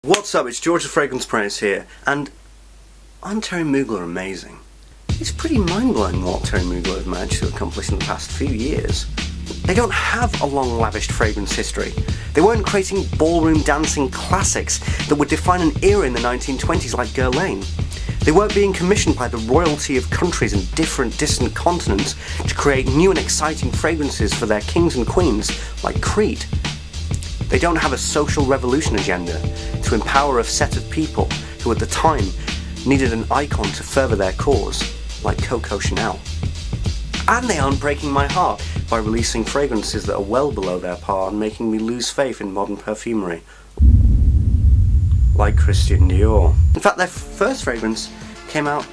What's up, it's George the Fragrance Apprentice here, and aren't Thierry Mugler amazing? It's pretty mind-blowing what Thierry Mugler has managed to accomplish in the past few years. They don't have a long lavished fragrance history. They weren't creating ballroom dancing classics that would define an era in the 1920s like Guerlain. They weren't being commissioned by the royalty of countries in different distant continents to create new and exciting fragrances for their kings and queens like Creed. They don't have a social revolution agenda to empower a set of people who at the time needed an icon to further their cause, like Coco Chanel. And they aren't breaking my heart by releasing fragrances that are well below their par and making me lose faith in modern perfumery, like Christian Dior. In fact, their first fragrance came out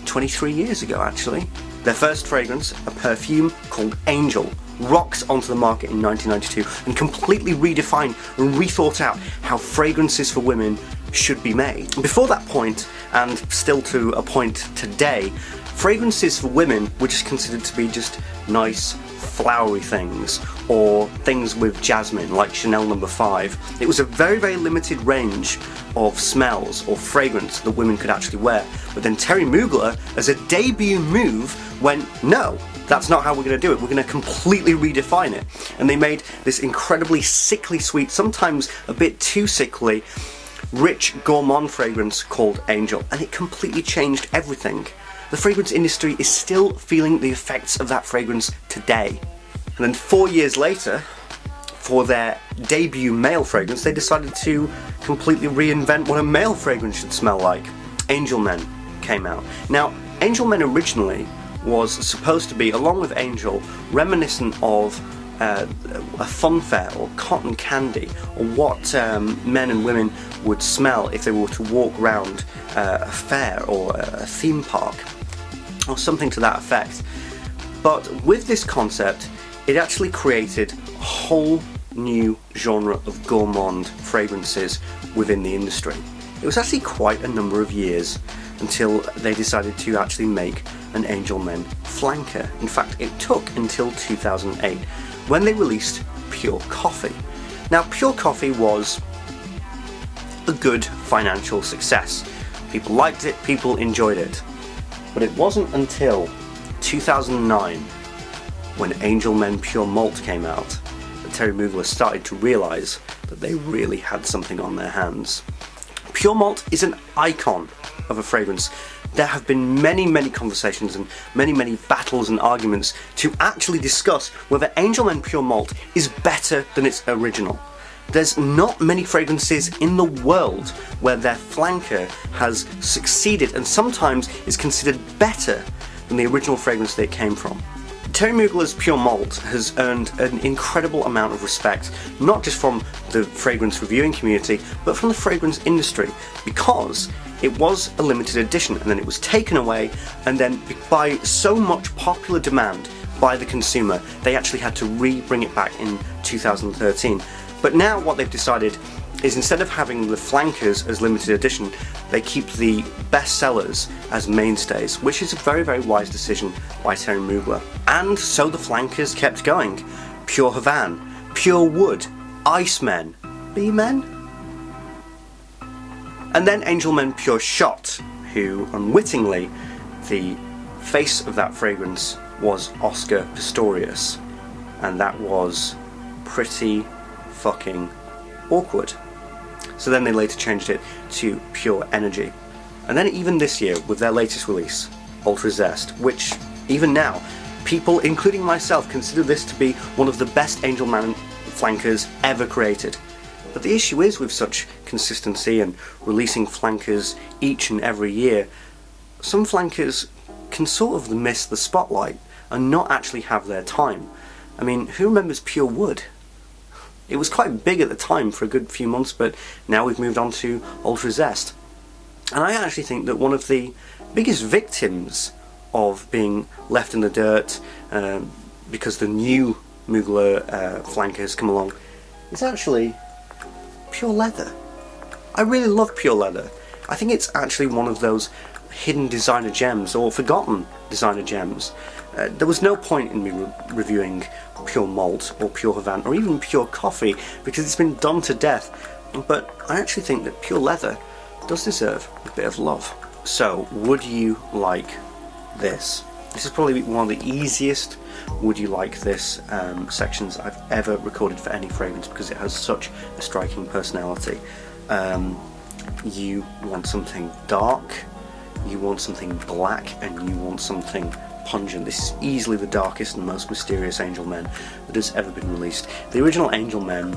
23 years ago, actually. Their first fragrance, a perfume called Angel, rocks onto the market in 1992 and completely redefined and rethought out how fragrances for women should be made. Before that point, and still to a point today, fragrances for women were just considered to be just nice, flowery things, or things with jasmine, like Chanel No. 5. It was a very, very limited range of smells or fragrance that women could actually wear. But then Thierry Mugler, as a debut move, went, no, that's not how we're going to do it. We're going to completely redefine it. And they made this incredibly sickly sweet, sometimes a bit too sickly, rich gourmand fragrance called Angel. And it completely changed everything. The fragrance industry is still feeling the effects of that fragrance today. And then 4 years later, for their debut male fragrance, they decided to completely reinvent what a male fragrance should smell like. Angel Men came out. Now, Angel Men originally was supposed to be, along with Angel, reminiscent of a funfair or cotton candy, or what men and women would smell if they were to walk around a fair or a theme park, or something to that effect. But with this concept, it actually created a whole new genre of gourmand fragrances within the industry. It was actually quite a number of years until they decided to actually make an Angel Men flanker. In fact, it took until 2008 when they released Pure Coffee. Now, Pure Coffee was a good financial success. People liked it, people enjoyed it. But it wasn't until 2009, when Angel Men Pure Malt came out, that Thierry Mugler started to realise that they really had something on their hands. Pure Malt is an icon of a fragrance. There have been many, many conversations and many, many battles and arguments to actually discuss whether Angel Men Pure Malt is better than its original. There's not many fragrances in the world where their flanker has succeeded and sometimes is considered better than the original fragrance that it came from. Thierry Mugler's Pure Malt has earned an incredible amount of respect, not just from the fragrance reviewing community, but from the fragrance industry, because it was a limited edition and then it was taken away, and then by so much popular demand by the consumer, they actually had to bring it back in 2013. But now what they've decided is, instead of having the flankers as limited edition, they keep the best sellers as mainstays, which is a very, very wise decision by Thierry Mugler. And so the flankers kept going. Pure Havane, Pure Wood, Icemen, B-Men, and then Angel Men Pure Shot, who unwittingly, the face of that fragrance was Oscar Pistorius, and that was pretty fucking awkward. So then they later changed it to Pure Energy. And then even this year, with their latest release, Ultra Zest, which even now, people, including myself, consider this to be one of the best Angel Men flankers ever created. But the issue is, with such consistency and releasing flankers each and every year, some flankers can sort of miss the spotlight and not actually have their time. I mean, who remembers Pure Wood? It was quite big at the time for a good few months, but now we've moved on to Ultra Zest. And I actually think that one of the biggest victims of being left in the dirt because the new Mugler flanker has come along is actually Pure Leather. I really love Pure Leather. I think it's actually one of those hidden designer gems, or forgotten designer gems. There was no point in me reviewing Pure Malt or Pure Havane or even Pure Coffee, because it's been done to death but I actually think that pure leather does deserve a bit of love. So, would you like this? This is probably one of the easiest would you like this sections I've ever recorded for any fragrance, because it has such a striking personality. You want something dark, you want something black, and you want something pungent. This is easily the darkest and most mysterious Angel Men that has ever been released. The original Angel Men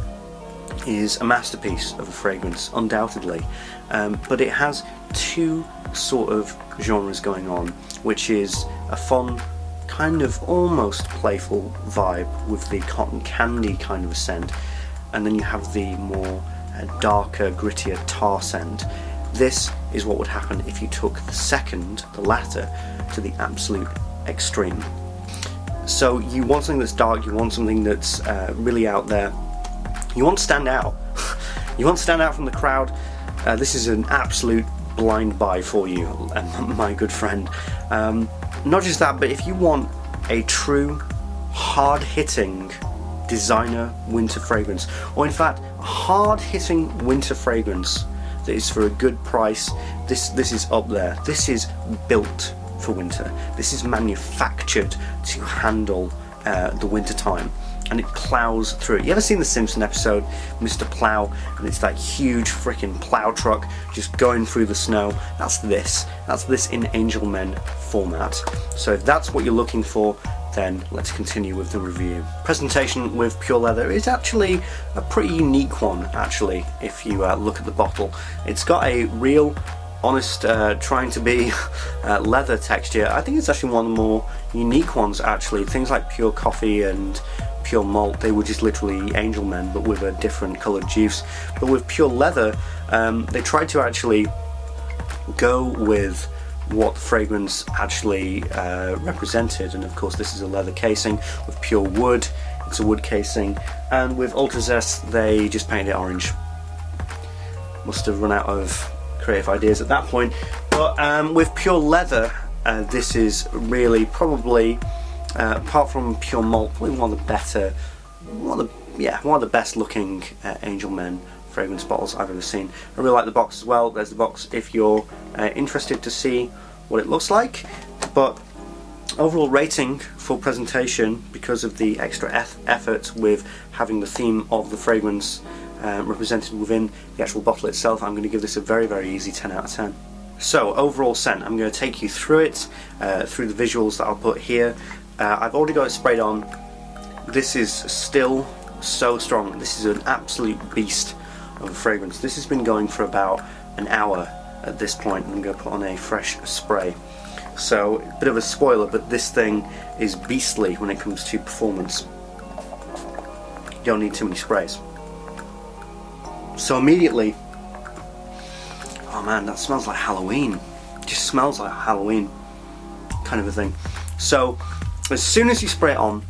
is a masterpiece of a fragrance, undoubtedly, but it has two sort of genres going on, which is a fun, kind of almost playful vibe with the cotton candy kind of a scent, and then you have the more darker, grittier tar scent. This is what would happen if you took the second, the latter, to the absolute extreme. So you want something that's dark, you want something that's really out there, you want to stand out. You want to stand out from the crowd. This is an absolute blind buy for you, my good friend. Not just that, but if you want a true, hard-hitting designer winter fragrance, or in fact, a hard-hitting winter fragrance that is for a good price, this is up there. This is built for winter. This is manufactured to handle the winter time, and it plows through it. You ever seen the Simpson episode, Mr. Plow, and it's that huge freaking plow truck just going through the snow? That's this. That's this in Angel Men format. So if that's what you're looking for, then let's continue with the review. Presentation with pure leather is actually a pretty unique one, actually, if you look at the bottle. It's got a real, honest, trying to be leather texture. I think it's actually one of the more unique ones, actually. Things like pure coffee and pure malt, they were just literally Angel Men, but with a different coloured juice. But with pure leather, they tried to actually go with what the fragrance actually represented, and of course this is a leather casing. With pure wood, it's a wood casing, and with Ultra Zest they just painted it orange. Must have run out of creative ideas at that point. But with pure leather, this is really probably, apart from pure malt, probably one of the better, one of the best looking Angel Men fragrance bottles I've ever seen. I really like the box as well. There's the box if you're interested to see what it looks like. But overall rating for presentation, because of the extra effort with having the theme of the fragrance represented within the actual bottle itself, I'm going to give this a very, very easy 10 out of 10. So overall scent, I'm going to take you through it, through the visuals that I'll put here. I've already got it sprayed on. This is still so strong. This is an absolute beast of a fragrance. This has been going for about an hour at this point, and I'm going to put on a fresh spray. So, a bit of a spoiler, but this thing is beastly when it comes to performance. You don't need too many sprays. So immediately, oh man, that smells like Halloween. It just smells like Halloween kind of a thing. So, as soon as you spray it on,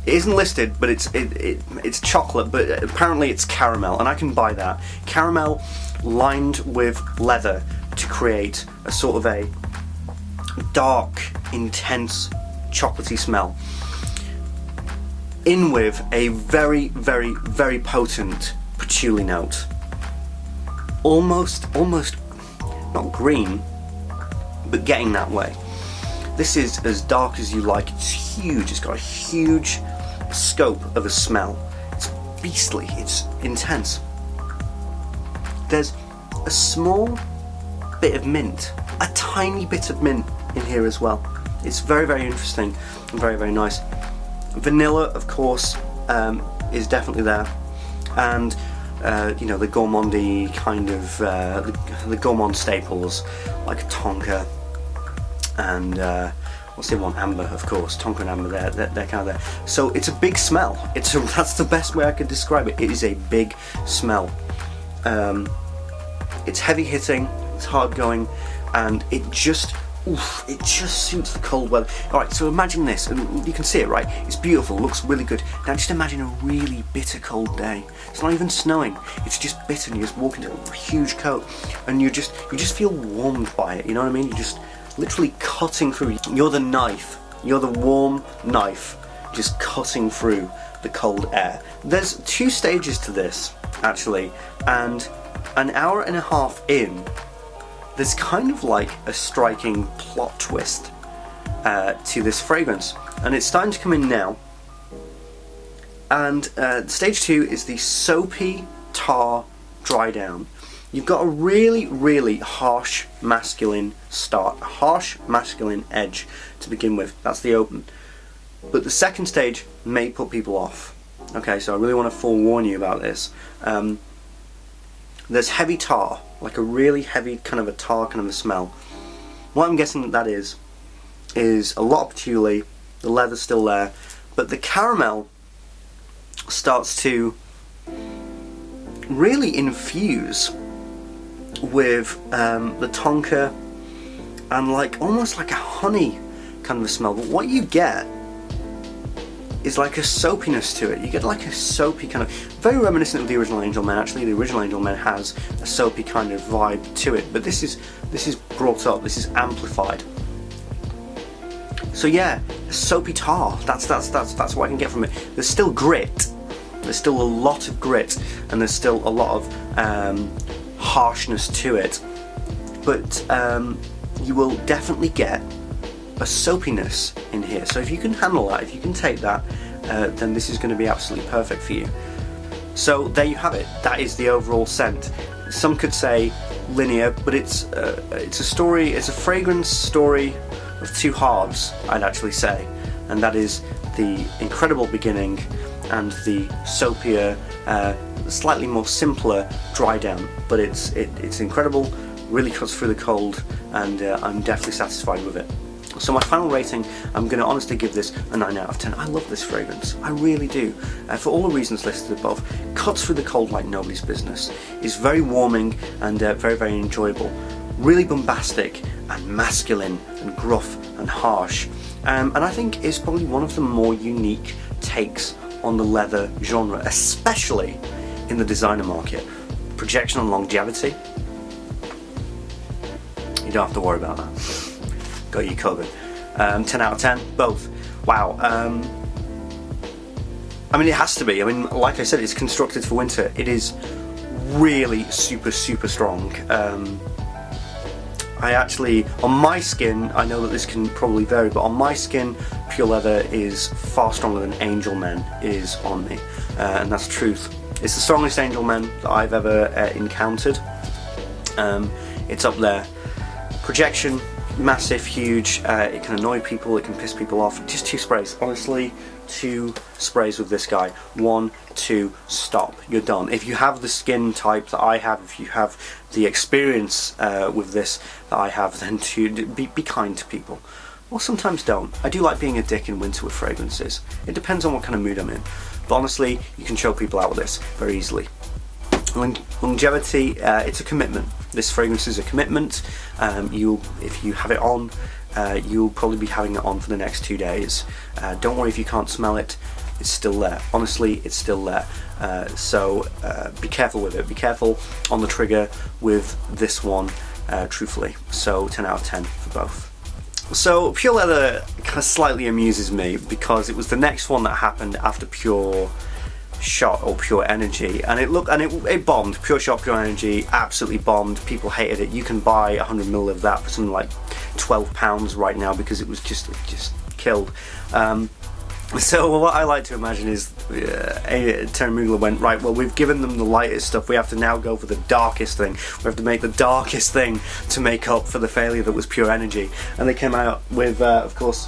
it isn't listed, but it's chocolate, but apparently it's caramel, and I can buy that. Caramel lined with leather to create a sort of a dark, intense, chocolatey smell. In with a very, very, very potent patchouli note. Almost not green, but getting that way. This is as dark as you like. It's huge. It's got a huge scope of a smell. It's beastly. It's intense. There's a small bit of mint, a tiny bit of mint in here as well. It's very, very interesting and very, very nice. Vanilla, of course, is definitely there, and you know, the gourmandy kind of the gourmand staples like Tonka and what's the one? Amber, of course. Tonka and Amber, they're kind of there. So it's a big smell. That's the best way I could describe it. It is a big smell. It's heavy hitting, it's hard going, and it just suits the cold weather. Alright, so imagine this, and you can see it, right? It's beautiful, looks really good. Now just imagine a really bitter cold day. It's not even snowing, it's just bitter, and you just walk into a huge coat, and you just feel warmed by it, you know what I mean? You're just literally cutting through. You're the knife, you're the warm knife, just cutting through the cold air. There's 2 stages to this, actually, and an hour and a half in, there's kind of like a striking plot twist to this fragrance, and it's starting to come in now. And stage 2 is the soapy tar dry down. You've got a really, really harsh masculine start, a harsh masculine edge to begin with. That's the open. But the second stage may put people off. Okay, so I really want to forewarn you about this. There's heavy tar, like a really heavy kind of a tar kind of a smell. What I'm guessing that is a lot of patchouli, the leather's still there, but the caramel starts to really infuse with the tonka and like almost like a honey kind of a smell. But what you get is like a soapiness to it. You get like a soapy kind of, very reminiscent of the original Angel Men. Actually, the original Angel Men has a soapy kind of vibe to it, but this is brought up, this is amplified. So yeah, a soapy tar. That's what I can get from it. There's still grit. There's still a lot of grit, and there's still a lot of harshness to it. But you will definitely get a soapiness in here. So if you can handle that, if you can take that, then this is going to be absolutely perfect for you. So there you have it. That is the overall scent. Some could say linear, but it's a story. It's a fragrance story of 2 halves, I'd actually say, and that is the incredible beginning and the soapier, slightly more simpler dry down. But it's incredible. Really cuts through the cold, and I'm definitely satisfied with it. So my final rating, I'm going to honestly give this a 9 out of 10. I love this fragrance, I really do, for all the reasons listed above. Cuts through the cold like nobody's business, is very warming and very, very enjoyable. Really bombastic and masculine and gruff and harsh, and I think is probably one of the more unique takes on the leather genre, especially in the designer market. Projection and longevity, you don't have to worry about that. Got you covered. 10 out of 10, both. Wow. I mean, it has to be. I mean, like I said, it's constructed for winter. It is really super, super strong. I actually, on my skin, I know that this can probably vary, but on my skin, Pure Leather is far stronger than Angel Men is on me, and that's truth. It's the strongest Angel Men that I've ever encountered. It's up there. Projection, massive, huge. It can annoy people, it can piss people off. Just 2 sprays, honestly, 2 sprays with this guy. 1, 2, stop. You're done. If you have the skin type that I have, if you have the experience with this that I have, then be kind to people. Or sometimes don't. I do like being a dick in winter with fragrances. It depends on what kind of mood I'm in. But honestly, you can show people out with this very easily. Longevity, it's a commitment. This fragrance is a commitment. If you have it on, you'll probably be having it on for the next 2 days. Don't worry if you can't smell it. It's still there. Honestly, it's still there. So be careful with it. Be careful on the trigger with this one, truthfully. So 10 out of 10 for both. So Pure Leather kind of slightly amuses me because it was the next one that happened after Pure Shot or Pure Energy, and it bombed. Pure Shot, Pure Energy absolutely bombed. People hated it. You can buy 100ml of that for something like £12 right now because it just killed. So what I like to imagine is Thierry Mugler went, right, well, we've given them the lightest stuff, we have to now go for the darkest thing. We have to make the darkest thing to make up for the failure that was Pure Energy. And they came out with, of course,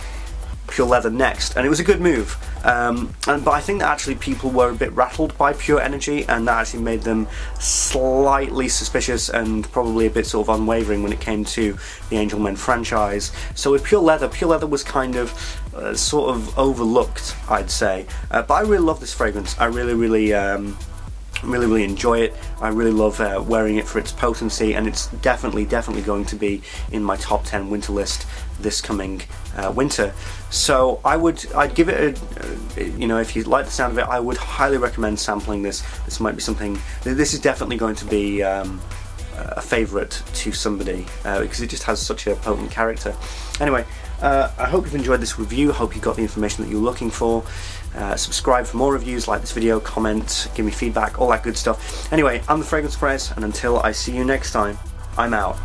Pure Leather next, and it was a good move. But I think that actually people were a bit rattled by Pure Energy, and that actually made them slightly suspicious and probably a bit sort of unwavering when it came to the Angel Men franchise. So with Pure Leather was kind of sort of overlooked, I'd say. But I really love this fragrance. I really enjoy it. I really love wearing it for its potency, and it's definitely going to be in my top 10 winter list this coming winter. So I'd give it a, if you like the sound of it, I would highly recommend sampling this. This might be something, this is definitely going to be a favourite to somebody because it just has such a potent character. Anyway, I hope you've enjoyed this review. I hope you got the information that you're looking for. Subscribe for more reviews, like this video, comment, give me feedback, all that good stuff. Anyway, I'm the Fragrance Press, and until I see you next time, I'm out.